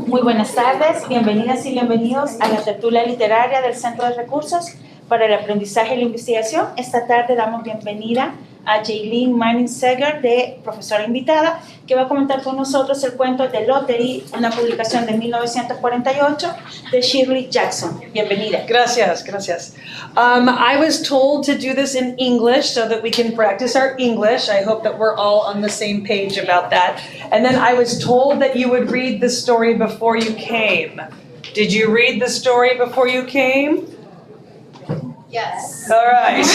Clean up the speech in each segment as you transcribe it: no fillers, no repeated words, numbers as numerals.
Muy buenas tardes, bienvenidas y bienvenidos a la Tertulia Literaria del Centro de Recursos para el Aprendizaje y la Investigación. Esta tarde damos bienvenida a Jaylene Manning-Seger, de profesora invitada, que va a comentar con nosotros el cuento de Lottery, una publicación de 1948 de Shirley Jackson. Bienvenida. Gracias, gracias. I was told to do this in English so that we can practice our English. I hope that we're all on the same page about that. And then I was told that you would read the story before you came. Did you read the story before you came? Yes. All right.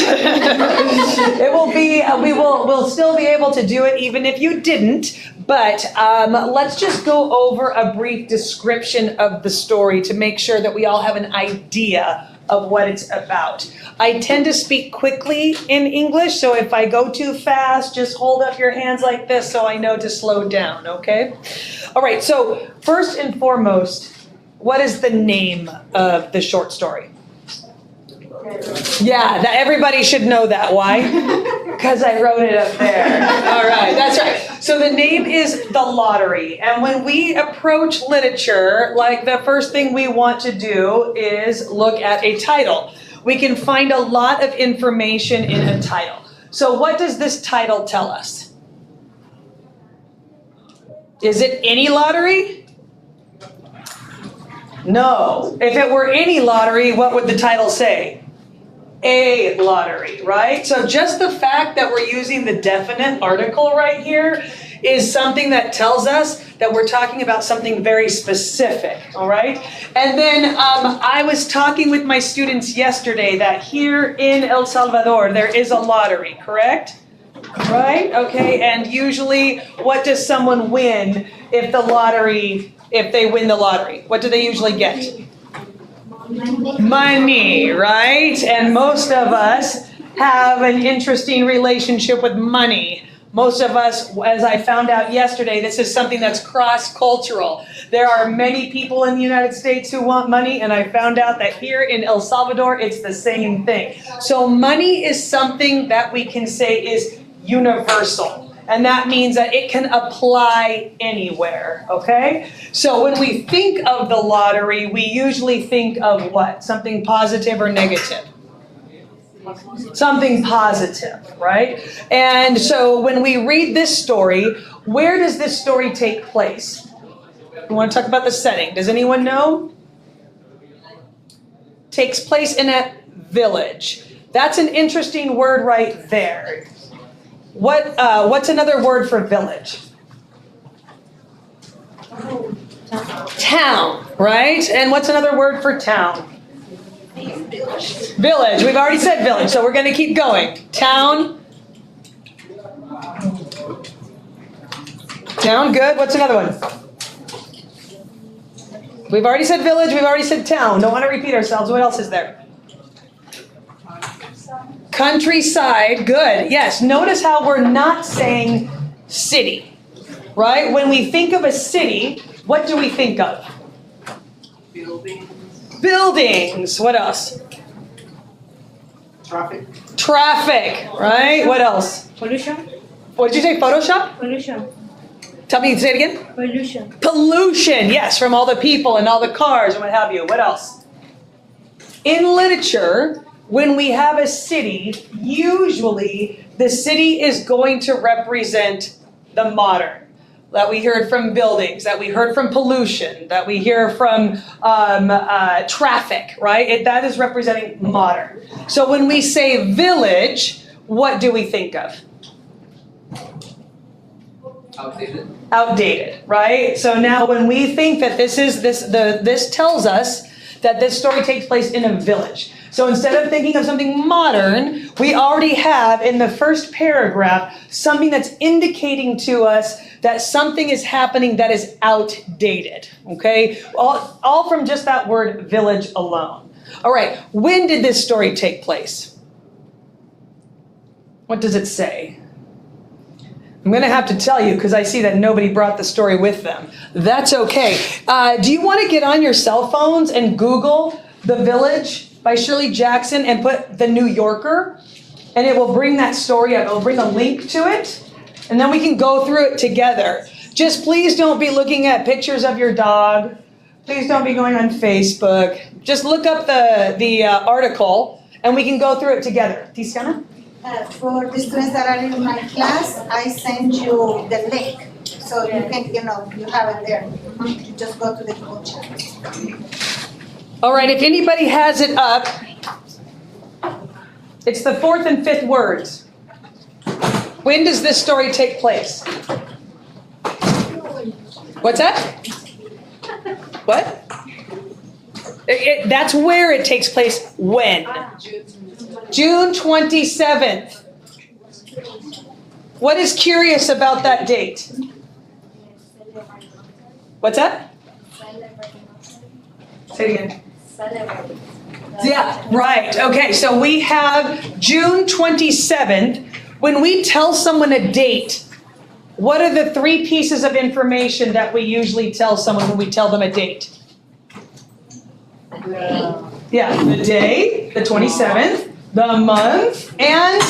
It will be, we'll still be able to do it even if you didn't, but let's just go over a brief description of the story to make sure that we all have an idea of what it's about. I tend to speak quickly in English, so if I go too fast, just hold up your hands like this so I know to slow down, okay? All right, so first and foremost, what is the name of the short story? Yeah, everybody should know that. Why? Because I wrote it up there. All right, that's right. So the name is The Lottery. And when we approach literature, like the first thing we want to do is look at a title. We can find a lot of information in a title. So what does this title tell us? Is it any lottery? No. If it were any lottery, what would the title say? A lottery, right? So just the fact that we're using the definite article right here is something that tells us that we're talking about something very specific, all right? And then I was talking with my students yesterday that here in El Salvador, there is a lottery, correct? Right? Okay, and usually what does someone win if they win the lottery? What do they usually get? Money, right? And most of us have an interesting relationship with money. Most of us, as I found out yesterday, this is something that's cross-cultural. There are many people in the United States who want money, and I found out that here in El Salvador, it's the same thing. So money is something that we can say is universal. And that means that it can apply anywhere, okay? So when we think of the lottery, we usually think of what? Something positive or negative? Something positive, right? And so when we read this story, where does this story take place? We want to talk about the setting. Does anyone know? Takes place in a village. That's an interesting word right there. What's another word for village? Town, right? And what's another word for town? Village. We've already said village, so we're going to keep going. Town. Town, good. What's another one? We've already said village, we've already said town. Don't want to repeat ourselves. What else is there? Countryside, good. Yes, notice how we're not saying city, right? When we think of a city, what do we think of? Buildings. Buildings. What else? Traffic. Traffic, right? What else? Pollution. What did you say, Photoshop? Pollution. Tell me, say it again. Pollution. Pollution, yes, from all the people and all the cars and what have you. What else? In literature, when we have a city, usually the city is going to represent the modern. That we heard from buildings, that we heard from pollution, that we hear from traffic, right? That is representing modern. So when we say village, what do we think of? Outdated. Outdated, right? So now when we think that this tells us that this story takes place in a village. So instead of thinking of something modern, we already have in the first paragraph something that's indicating to us that something is happening that is outdated, okay? All from just that word village alone. All right, when did this story take place? What does it say? I'm going to have to tell you because I see that nobody brought the story with them. That's okay. Do you want to get on your cell phones and Google The Village by Shirley Jackson and put The New Yorker? And it will bring that story up. It will bring a link to it. And then we can go through it together. Just please don't be looking at pictures of your dog. Please don't be going on Facebook. Just look up the article and we can go through it together. Tiziana? For the students that are in my class, I send you the link. So you can, you have it there. You just go to the Google chat. All right, if anybody has it up, it's the 4th and 5th words. When does this story take place? What's that? What? That's where it takes place. When? June 27th. What is curious about that date? What's that? Say it again. Yeah, right. Okay, so we have June 27th. When we tell someone a date, what are the 3 pieces of information that we usually tell someone when we tell them a date? Yeah, the day, the 27th, the month, and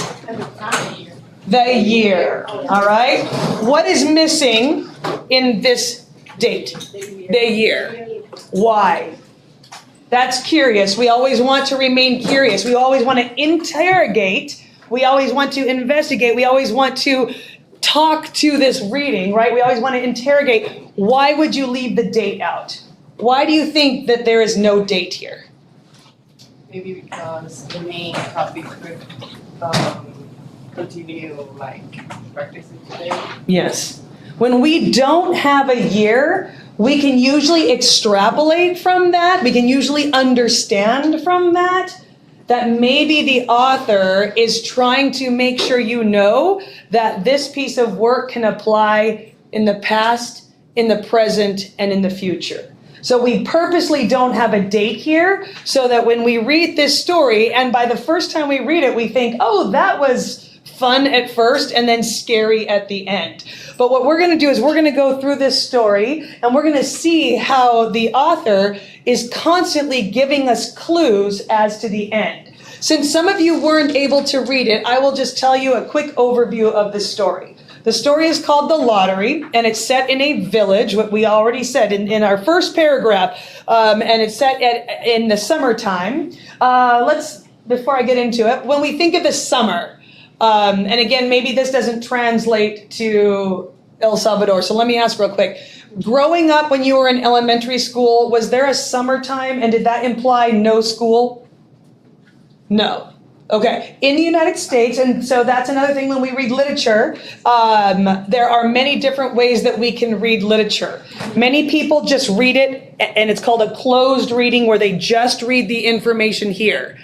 the year. All right? What is missing in this date? The year. Why? That's curious. We always want to remain curious. We always want to interrogate. We always want to investigate. We always want to talk to this reading, right? We always want to interrogate. Why would you leave the date out? Why do you think that there is no date here? Maybe because the main topic could continue practicing today. Yes. When we don't have a year, we can usually extrapolate from that. We can usually understand from that maybe the author is trying to make sure you know that this piece of work can apply in the past, in the present, and in the future. So we purposely don't have a date here so that when we read this story, and by the first time we read it, we think, oh, that was fun at first and then scary at the end. But what we're going to do is we're going to go through this story and we're going to see how the author is constantly giving us clues as to the end. Since some of you weren't able to read it, I will just tell you a quick overview of the story. The story is called The Lottery, and it's set in a village, what we already said in our first paragraph, and it's set in the summertime. Before I get into it, when we think of the summer, and again, maybe this doesn't translate to El Salvador, so let me ask real quick. Growing up when you were in elementary school, was there a summertime, and did that imply no school? No. Okay, in the United States, and so that's another thing when we read literature, there are many different ways that we can read literature. Many people just read it, and it's called a closed reading where they just read the information here.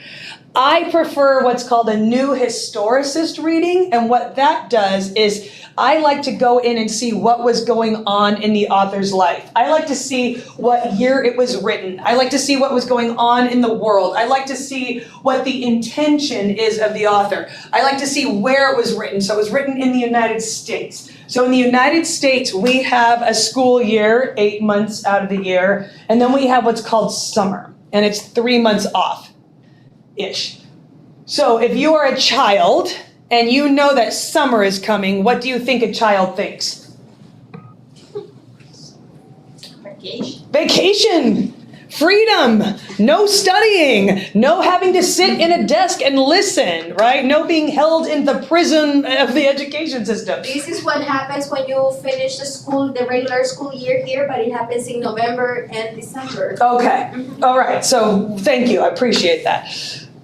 I prefer what's called a new historicist reading, and what that does is I like to go in and see what was going on in the author's life. I like to see what year it was written. I like to see what was going on in the world. I like to see what the intention is of the author. I like to see where it was written. So it was written in the United States. So in the United States, we have a school year, 8 months out of the year, and then we have what's called summer, and it's 3 months off-ish. So if you are a child, and you know that summer is coming, what do you think a child thinks? Vacation. Vacation! Freedom! No studying! No having to sit in a desk and listen, right? No being held in the prison of the education system. This is what happens when you finish the regular school year here, but it happens in November and December. Okay, all right, so thank you, I appreciate that.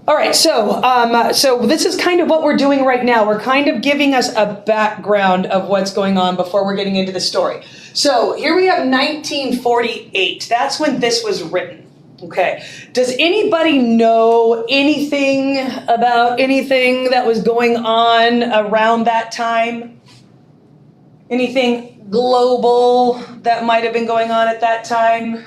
All right, so this is kind of what we're doing right now. We're kind of giving us a background of what's going on before we're getting into the story. So here we have 1948. That's when this was written. Okay. Does anybody know anything about anything that was going on around that time? Anything global that might have been going on at that time?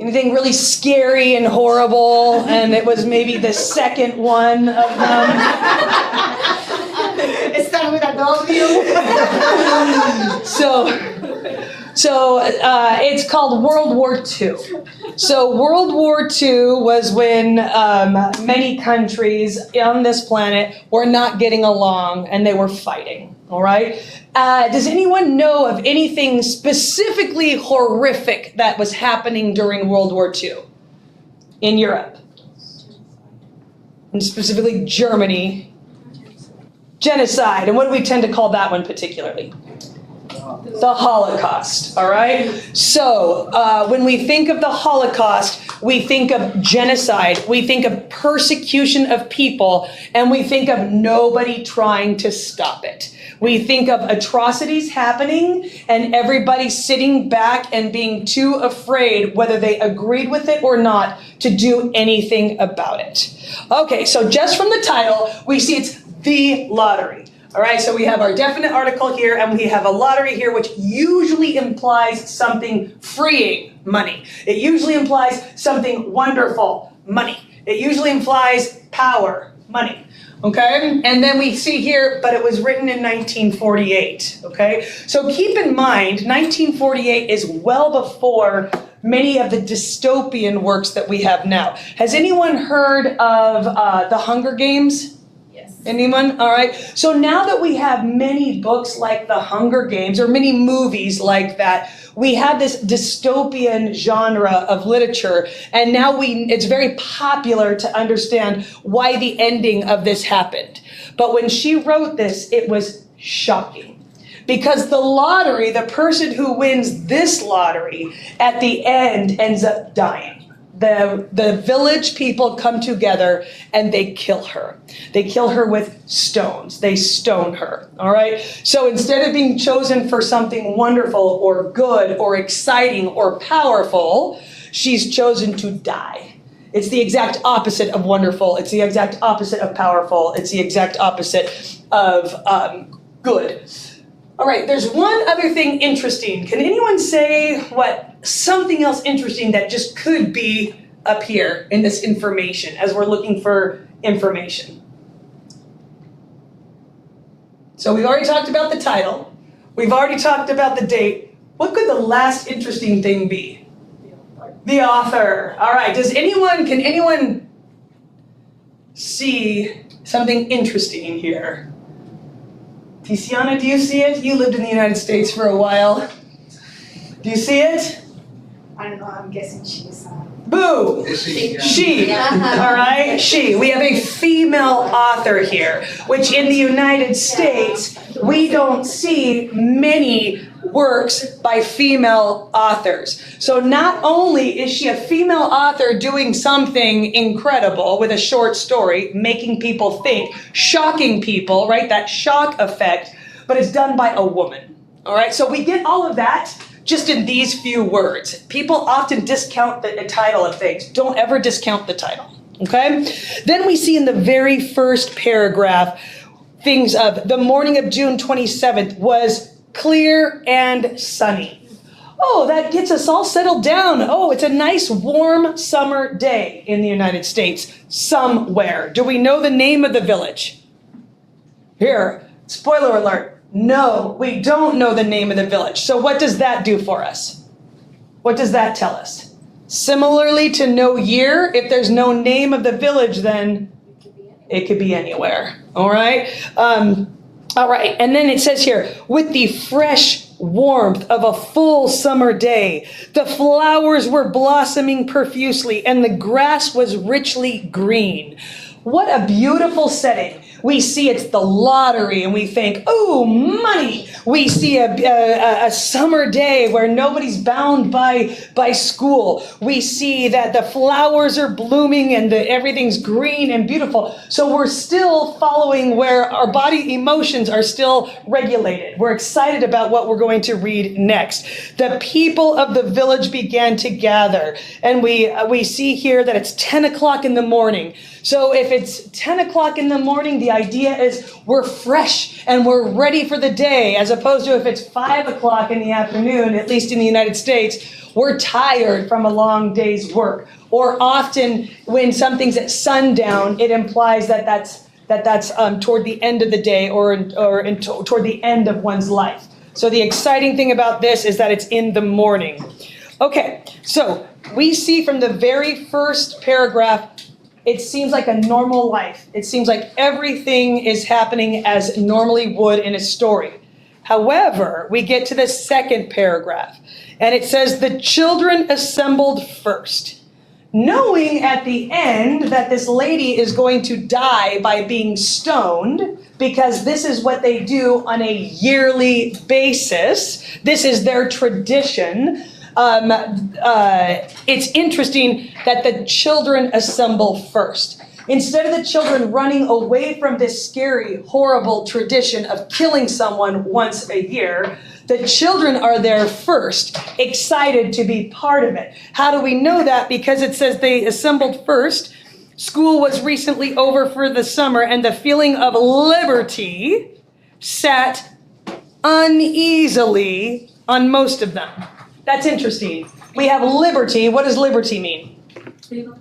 Anything really scary and horrible, and it was maybe the second one of them? It started with a W. So it's called World War II. So World War II was when many countries on this planet were not getting along and they were fighting. all right? Does anyone know of anything specifically horrific that was happening during World War II in Europe? And specifically Germany. Genocide. And what do we tend to call that one particularly? The Holocaust, all right? So when we think of the Holocaust, we think of genocide, we think of persecution of people, and we think of nobody trying to stop it. We think of atrocities happening and everybody sitting back and being too afraid, whether they agreed with it or not, to do anything about it. Okay, so just from the title, we see it's the lottery. All right, so we have our definite article here, and we have a lottery here, which usually implies something freeing, money. It usually implies something wonderful, money. It usually implies power, money. Okay, and then we see here, but it was written in 1948. Okay, so keep in mind, 1948 is well before many of the dystopian works that we have now. Has anyone heard of The Hunger Games? Anyone? All right. So now that we have many books like The Hunger Games or many movies like that, we have this dystopian genre of literature, and now it's very popular to understand why the ending of this happened. But when she wrote this, it was shocking. Because the lottery, the person who wins this lottery at the end ends up dying. The village people come together and they kill her. They kill her with stones. They stone her, all right? So instead of being chosen for something wonderful or good or exciting or powerful, she's chosen to die. It's the exact opposite of wonderful. It's the exact opposite of powerful. It's the exact opposite of good. All right, there's one other thing interesting. Can anyone say something else interesting that just could be up here in this information as we're looking for information? So we've already talked about the title. We've already talked about the date. What could the last interesting thing be? The author. All right, can anyone see something interesting here? Tiziana, do you see it? You lived in the United States for a while. Do you see it? I don't know, I'm guessing she's Boo! She, all right? She. We have a female author here, which in the United States, we don't see many works by female authors. So not only is she a female author doing something incredible with a short story, making people think, shocking people, right? That shock effect, but it's done by a woman, all right? So we get all of that just in these few words. People often discount the title of things. Don't ever discount the title, okay? Then we see in the very first paragraph, things of the morning of June 27th was clear and sunny. Oh, that gets us all settled down. Oh, it's a nice warm summer day in the United States somewhere. Do we know the name of the village? Here, spoiler alert. No, we don't know the name of the village. So what does that do for us? What does that tell us? Similarly to no year, if there's no name of the village, then it could be anywhere. All right? All right, and then it says here, with the fresh warmth of a full summer day, the flowers were blossoming profusely and the grass was richly green. What a beautiful setting. We see it's the lottery and we think, oh, money. We see a summer day where nobody's bound by school. We see that the flowers are blooming and everything's green and beautiful. So we're still following where our body emotions are still regulated. We're excited about what we're going to read next. The people of the village began to gather. And we see here that it's 10 o'clock in the morning. So if it's 10 o'clock in the morning, the idea is we're fresh and we're ready for the day, as opposed to if it's 5 o'clock in the afternoon, at least in the United States, we're tired from a long day's work. Or often when something's at sundown, it implies that's toward the end of the day or toward the end of one's life. So the exciting thing about this is that it's in the morning. Okay, so we see from the very first paragraph, it seems like a normal life. It seems like everything is happening as normally would in a story. However, we get to the second paragraph, and it says, the children assembled first, knowing at the end that this lady is going to die by being stoned, because this is what they do on a yearly basis. This is their tradition. It's interesting that the children assemble first. Instead of the children running away from this scary, horrible tradition of killing someone once a year, the children are there first, excited to be part of it. How do we know that? Because it says they assembled first. School was recently over for the summer, and the feeling of liberty sat uneasily on most of them. That's interesting. We have liberty. What does liberty mean?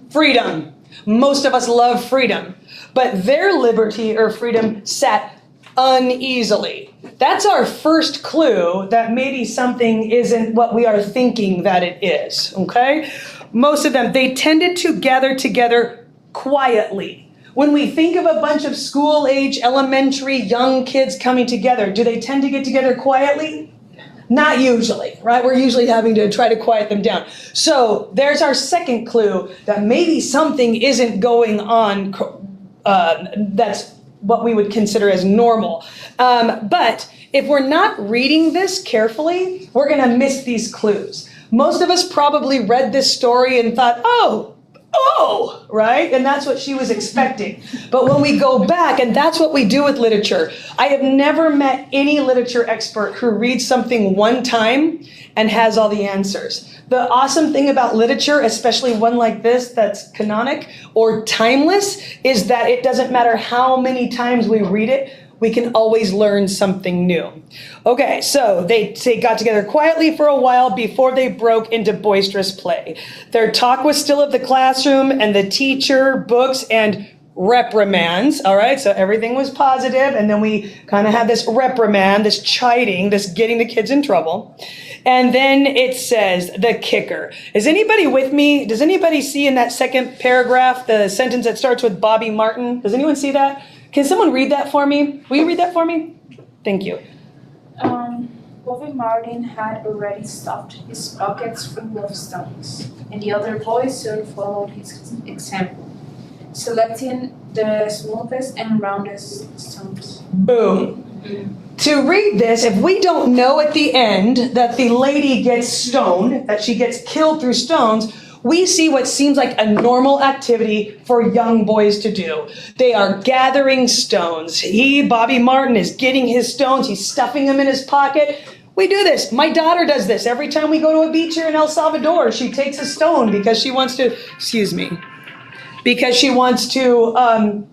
Freedom. Most of us love freedom, but their liberty or freedom sat uneasily. That's our first clue that maybe something isn't what we are thinking that it is, okay? Most of them, they tended to gather together quietly. When we think of a bunch of school-age, elementary, young kids coming together, do they tend to get together quietly? Not usually, right? We're usually having to try to quiet them down. So there's our second clue that maybe something isn't going on that's what we would consider as normal. But if we're not reading this carefully, we're going to miss these clues. Most of us probably read this story and thought, oh, right? And that's what she was expecting. But when we go back, and that's what we do with literature, I have never met any literature expert who reads something one time and has all the answers. The awesome thing about literature, especially one like this that's canonic or timeless, is that it doesn't matter how many times we read it, we can always learn something new. Okay, so they got together quietly for a while before they broke into boisterous play. Their talk was still of the classroom and the teacher, books, and reprimands. All right, so everything was positive, and then we kind of had this reprimand, this chiding, this getting the kids in trouble. And then it says, the kicker. Is anybody with me? Does anybody see in that second paragraph the sentence that starts with Bobby Martin? Does anyone see that? Can someone read that for me? Will you read that for me? Thank you. Bobby Martin had already stuffed his pockets full of stones, and the other boys soon followed his example, selecting the smoothest and roundest stones. Boom. To read this, if we don't know at the end that the lady gets stoned, that she gets killed through stones, we see what seems like a normal activity for young boys to do. They are gathering stones. Bobby Martin, is getting his stones. He's stuffing them in his pocket. We do this. My daughter does this. Every time we go to a beach here in El Salvador, she takes a stone because she wants to,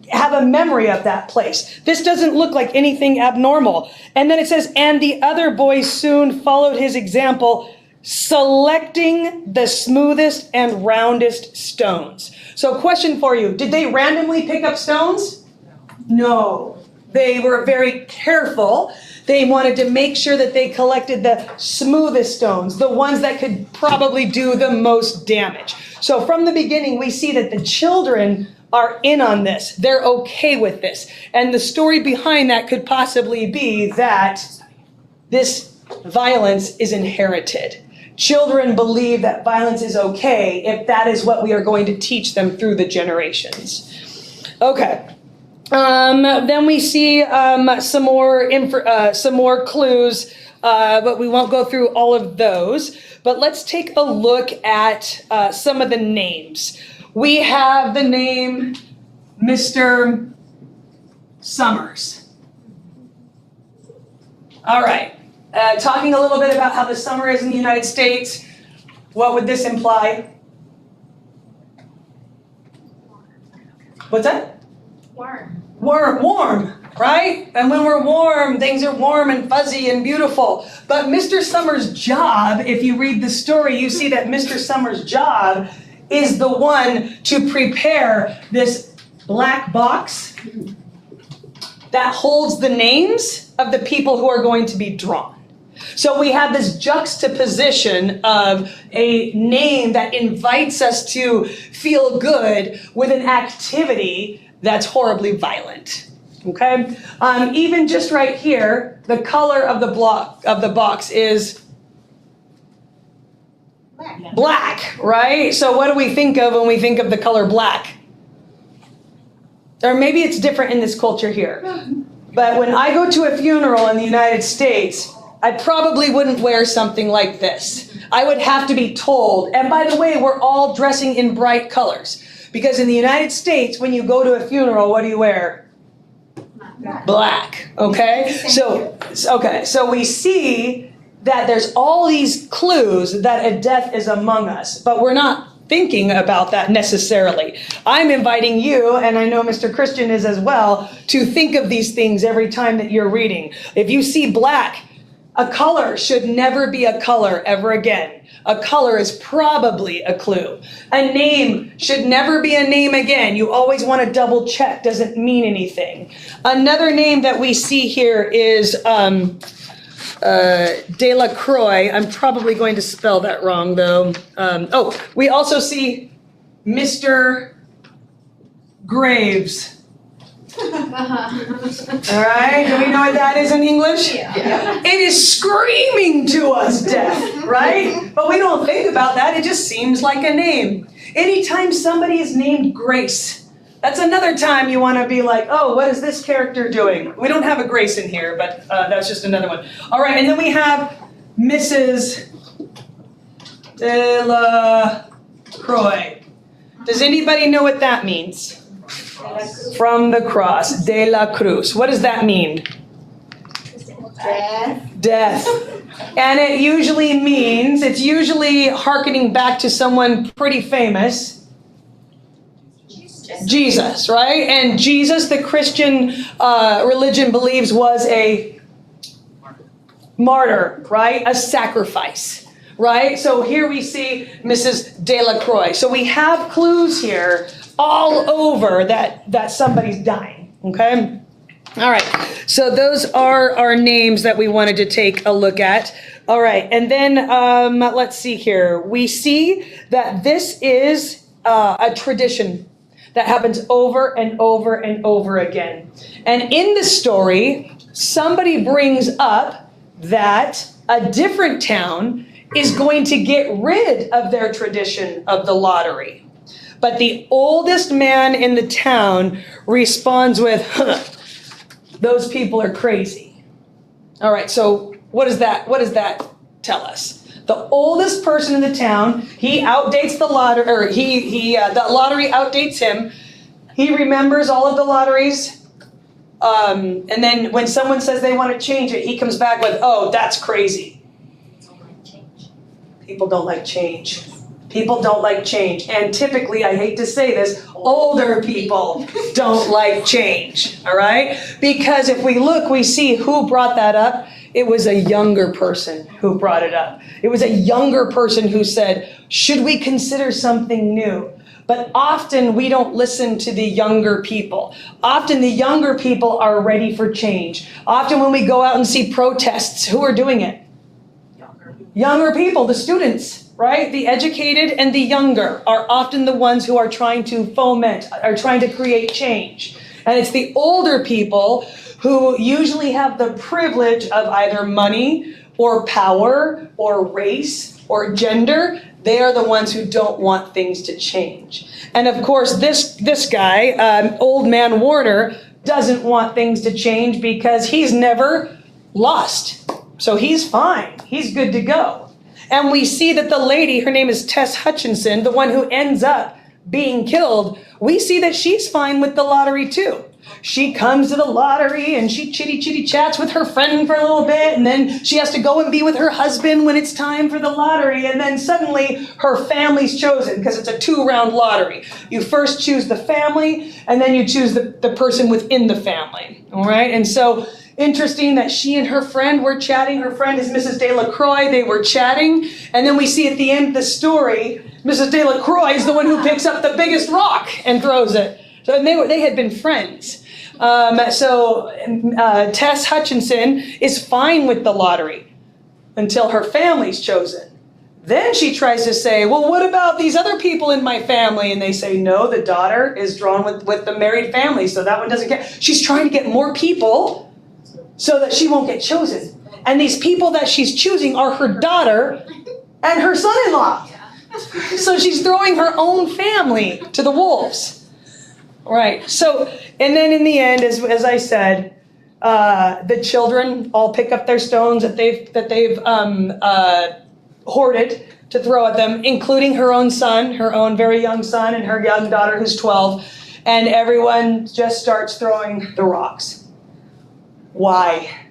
have a memory of that place. This doesn't look like anything abnormal. And then it says, and the other boys soon followed his example, selecting the smoothest and roundest stones. So question for you, did they randomly pick up stones? No. They were very careful. They wanted to make sure that they collected the smoothest stones, the ones that could probably do the most damage. So from the beginning, we see that the children are in on this. They're okay with this. And the story behind that could possibly be that this violence is inherited. Children believe that violence is okay if that is what we are going to teach them through the generations. Okay. Then we see some more clues, but we won't go through all of those. But let's take a look at some of the names. We have the name Mr. Summers. All right. Talking a little bit about how the summer is in the United States, what would this imply? What's that? Warm, right? And when we're warm, things are warm and fuzzy and beautiful. But Mr. Summers' job, if you read the story, you see that Mr. Summers' job is the one to prepare this black box that holds the names of the people who are going to be drawn. So we have this juxtaposition of a name that invites us to feel good with an activity that's horribly violent. Okay? Even just right here, the color of the box is black, right? So what do we think of when we think of the color black? Or maybe it's different in this culture here. But when I go to a funeral in the United States, I probably wouldn't wear something like this. I would have to be told, and by the way, we're all dressing in bright colors. Because in the United States, when you go to a funeral, what do you wear? Black, okay? So we see that there's all these clues that a death is among us, but we're not thinking about that necessarily. I'm inviting you, and I know Mr. Christian is as well, to think of these things every time that you're reading. If you see black, a color should never be a color ever again. A color is probably a clue. A name should never be a name again. You always want to double check. Doesn't mean anything. Another name that we see here is Delacroix. I'm probably going to spell that wrong, though. We also see Mr. Graves. All right, do we know what that is in English? Yeah. It is screaming to us death, right? But we don't think about that. It just seems like a name. Anytime somebody is named Grace, that's another time you want to be like, oh, what is this character doing? We don't have a Grace in here, but that's just another one. All right, and then we have Mrs. Delacroix. Does anybody know what that means? From the cross, de la cruz. What does that mean? Death. And it usually means, it's usually hearkening back to someone pretty famous. Jesus, right? And Jesus, the Christian religion believes, was a martyr, right? A sacrifice, right? So here we see Mrs. Delacroix. So we have clues here all over that somebody's dying, okay? All right, so those are our names that we wanted to take a look at. All right, and then let's see here. We see that this is a tradition that happens over and over and over again. And in the story, somebody brings up that a different town is going to get rid of their tradition of the lottery. But the oldest man in the town responds with, those people are crazy. All right, so what does that tell us? The oldest person in the town, he outdates the lottery, or the lottery outdates him. He remembers all of the lotteries. And then when someone says they want to change it, he comes back with, oh, that's crazy. People don't like change. People don't like change. And typically, I hate to say this, older people don't like change, all right? Because if we look, we see who brought that up. It was a younger person who brought it up. It was a younger person who said, should we consider something new? But often we don't listen to the younger people. Often the younger people are ready for change. Often when we go out and see protests, who are doing it? Younger people, the students. Right? The educated and the younger are often the ones who are trying to foment, are trying to create change. And it's the older people who usually have the privilege of either money or power or race or gender. They are the ones who don't want things to change. And of course, this guy, old man Warner, doesn't want things to change because he's never lost. So he's fine. He's good to go. And we see that the lady, her name is Tess Hutchinson, the one who ends up being killed, we see that she's fine with the lottery too. She comes to the lottery and she chitty chats with her friend for a little bit, and then she has to go and be with her husband when it's time for the lottery, and then suddenly her family's chosen because it's a 2-round lottery. You first choose the family, and then you choose the person within the family, all right? And so interesting that she and her friend were chatting. Her friend is Mrs. Delacroix. They were chatting. And then we see at the end of the story, Mrs. Delacroix is the one who picks up the biggest rock and throws it. So they had been friends. Tess Hutchinson is fine with the lottery. until her family's chosen. Then she tries to say, well, what about these other people in my family? And they say, no, the daughter is drawn with the married family, so that one doesn't get. She's trying to get more people so that she won't get chosen. And these people that she's choosing are her daughter and her son-in-law. So she's throwing her own family to the wolves. Right. So, and then in the end, as I said, the children all pick up their stones that they've hoarded to throw at them, including her own son, her own very young son, and her young daughter who's 12. And everyone just starts throwing the rocks. Why?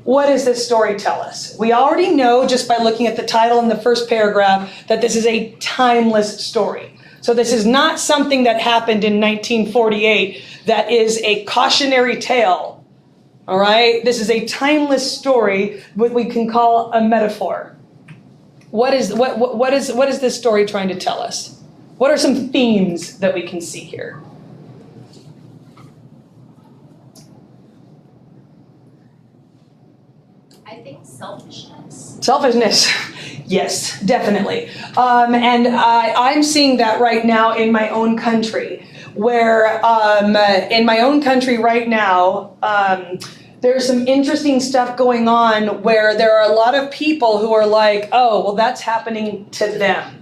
What does this story tell us? We already know just by looking at the title in the first paragraph that this is a timeless story. So this is not something that happened in 1948 that is a cautionary tale. All right? This is a timeless story, what we can call a metaphor. What is this story trying to tell us? What are some themes that we can see here? I think selfishness. Selfishness, yes, definitely. And I'm seeing that right now in my own country, where in my own country right now, there's some interesting stuff going on where there are a lot of people who are like, oh, well, that's happening to them.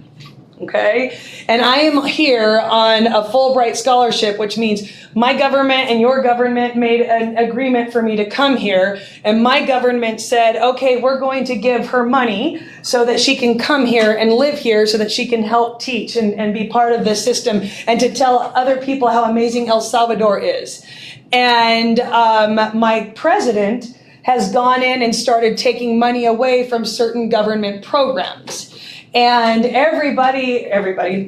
Okay? And I am here on a Fulbright scholarship, which means my government and your government made an agreement for me to come here. And my government said, okay, we're going to give her money so that she can come here and live here so that she can help teach and be part of this system and to tell other people how amazing El Salvador is. And my president has gone in and started taking money away from certain government programs. And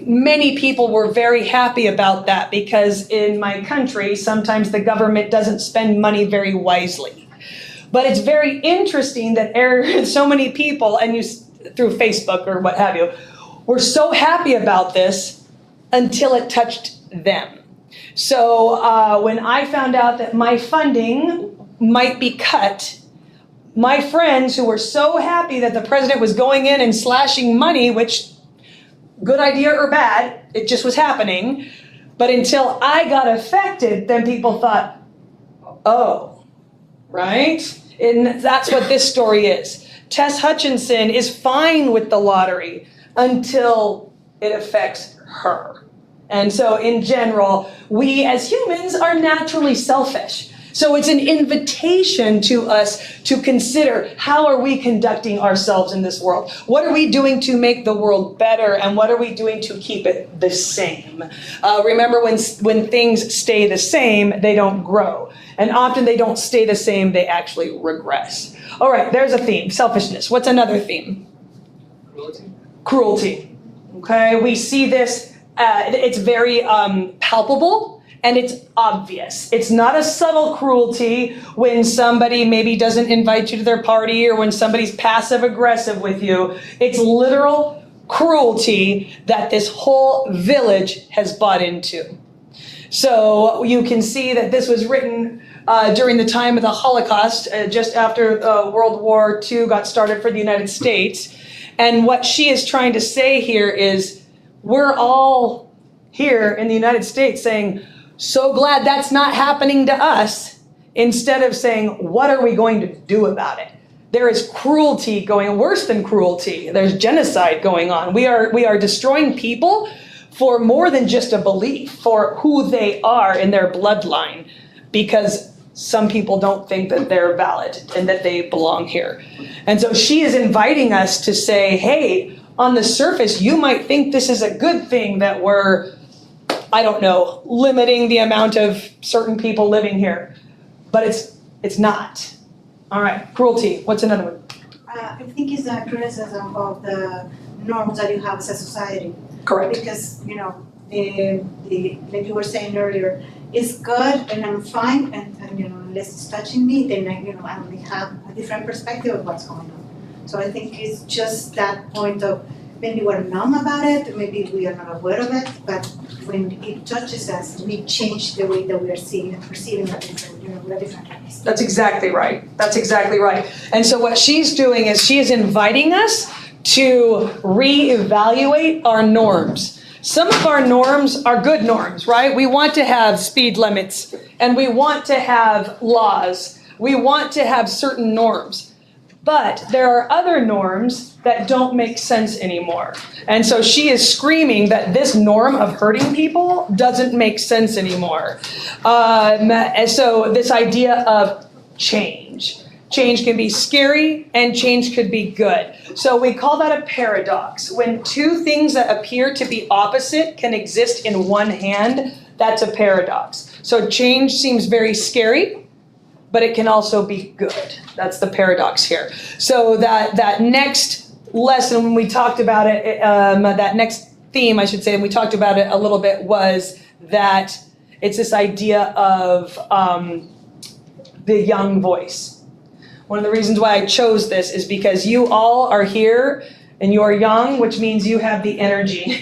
many people were very happy about that because in my country, sometimes the government doesn't spend money very wisely. But it's very interesting that so many people, and you through Facebook or what have you, were so happy about this until it touched them. So when I found out that my funding might be cut, my friends who were so happy that the president was going in and slashing money, which, good idea or bad, it just was happening. But until I got affected, then people thought, oh, right? And that's what this story is. Tess Hutchinson is fine with the lottery until it affects her. And so in general, we as humans are naturally selfish. So it's an invitation to us to consider, how are we conducting ourselves in this world? What are we doing to make the world better? And what are we doing to keep it the same? Remember, when things stay the same, they don't grow. And often they don't stay the same, they actually regress. All right, there's a theme, selfishness. What's another theme? Cruelty. Cruelty. Okay, we see this, it's very palpable. And it's obvious. It's not a subtle cruelty when somebody maybe doesn't invite you to their party or when somebody's passive aggressive with you. It's literal cruelty that this whole village has bought into. So you can see that this was written during the time of the Holocaust, just after World War II got started for the United States. And what she is trying to say here is, we're all here in the United States saying, so glad that's not happening to us, instead of saying, what are we going to do about it? There is cruelty going, worse than cruelty. There's genocide going on. We are destroying people for more than just a belief, for who they are in their bloodline, because some people don't think that they're valid and that they belong here. And so she is inviting us to say, hey, on the surface, you might think this is a good thing that we're, I don't know, limiting the amount of certain people living here, but it's not. All right, cruelty. What's another one? I think it's a criticism of the norms that you have as a society. Correct. Because, you know, like you were saying earlier, it's good and I'm fine, and you know, unless it's touching me, then I only have a different perspective of what's going on. So I think it's just that point of maybe we're numb about it, maybe we are not aware of it, but when it touches us, we change the way that we are seeing and perceiving it different, with a different eyes. That's exactly right. That's exactly right. And so what she's doing is she is inviting us to reevaluate our norms. Some of our norms are good norms, right? We want to have speed limits and we want to have laws. We want to have certain norms. But there are other norms that don't make sense anymore. And so she is screaming that this norm of hurting people doesn't make sense anymore. And so this idea of change. Change can be scary and change could be good. So we call that a paradox. When two things that appear to be opposite can exist in one hand, that's a paradox. So change seems very scary, but it can also be good. That's the paradox here. So that next lesson, when we talked about it, that next theme, I should say, and we talked about it a little bit, was that it's this idea of the young voice. One of the reasons why I chose this is because you all are here and you are young, which means you have the energy,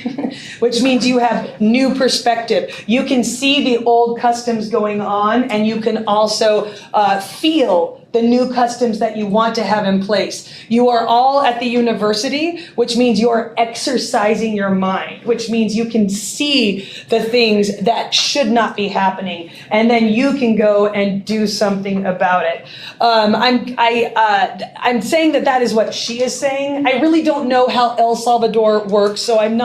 which means you have new perspective. You can see the old customs going on and you can also feel the new customs that you want to have in place. You are all at the university, which means you're exercising your mind, which means you can see the things that should not be happening, and then you can go and do something about it. I'm saying that is what she is saying. I really don't know how El Salvador works, so I'm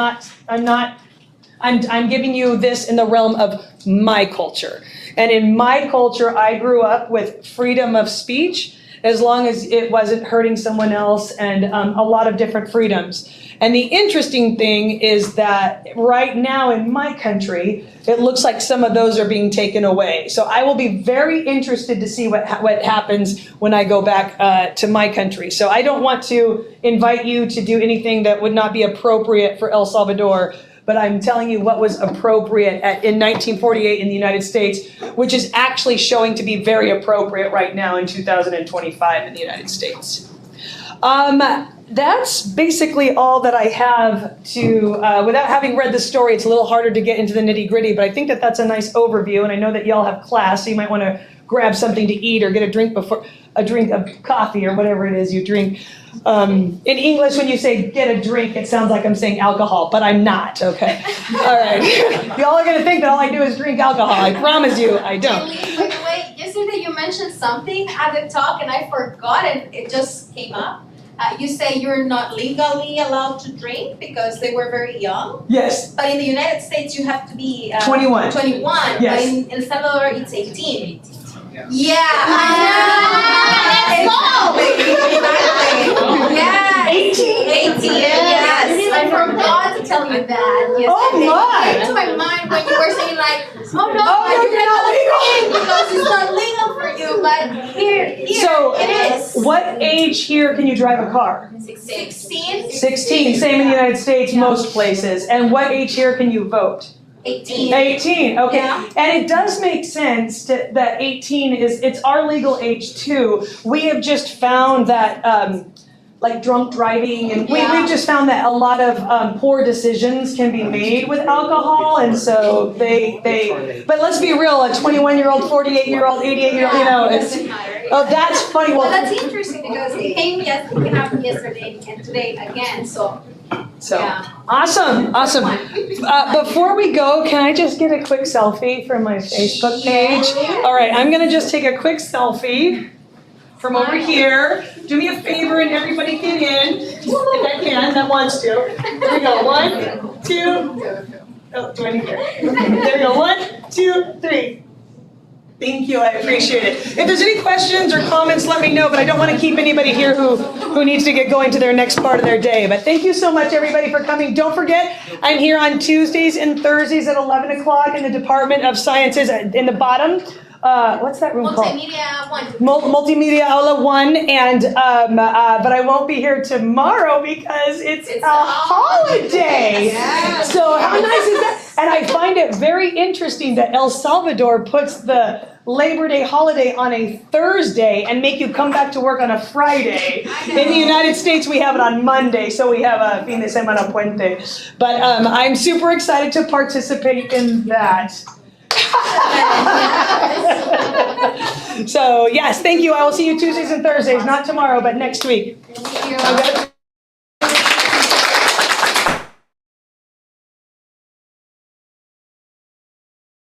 giving you this in the realm of my culture. And in my culture, I grew up with freedom of speech, as long as it wasn't hurting someone else, and a lot of different freedoms. And the interesting thing is that right now in my country, it looks like some of those are being taken away. So I will be very interested to see what happens when I go back to my country. So I don't want to invite you to do anything that would not be appropriate for El Salvador, but I'm telling you what was appropriate in 1948 in the United States, which is actually showing to be very appropriate right now in 2025 in the United States. That's basically all that I have to, without having read the story, it's a little harder to get into the nitty-gritty, but I think that that's a nice overview, and I know that y'all have class, so you might want to grab something to eat or get a drink of coffee or whatever it is you drink. In English, when you say get a drink, it sounds like I'm saying alcohol, but I'm not, okay? All right. Y'all are going to think that all I do is drink alcohol. I promise you, I don't. Shirley, by the way, yesterday you mentioned something at the talk and I forgot and it just came up. You say you're not legally allowed to drink because they were very young. Yes. But in the United States, you have to be 21. 21. Yes. But in El Salvador, it's 18. Yeah. Yeah, I know. Exactly. Yeah. 18. Yes. I forgot to tell you that. Yes, Oh my. It came to my mind when you were saying like, oh no, you're not legal. because it's not legal for you. But here So, it is. what age here can you drive a car? 16. 16, same in the United States, most places. And what age here can you vote? 18. 18, okay. Yeah. And it does make sense that 18 it's our legal age too. We have just found that like drunk driving, and we've just found that a lot of poor decisions can be made with alcohol, and so but let's be real, a 21-year-old, 48-year-old, 88-year-old, you know, it's, Doesn't matter. oh, that's funny. Well, Well, that's interesting because it happened yesterday and today again. So yeah. Awesome. Before we go, can I just get a quick selfie from my Facebook page? All right, I'm gonna just take a quick selfie from over here. Do me a favor and everybody get in, if that wants to. Here we go, 1, 2, oh, do I need here? There we go, 1, 2, 3. Thank you, I appreciate it. If there's any questions or comments, let me know, but I don't want to keep anybody here who needs to get going to their next part of their day. But thank you so much, everybody, for coming. Don't forget, I'm here on Tuesdays and Thursdays at 11 o'clock in the Department of Sciences in the bottom. What's that room called? Multimedia 1. Multimedia Aula 1, and but I won't be here tomorrow because it's a holiday. Yeah. So how nice is that? And I find it very interesting that El Salvador puts the Labor Day holiday on a Thursday and make you come back to work on a Friday. In the United States, we have it on Monday, so we have a fin de semana puente. But I'm super excited to participate in that. So yes, thank you. I will see you Tuesdays and Thursdays, not tomorrow, but next week. Thank you. I'm gonna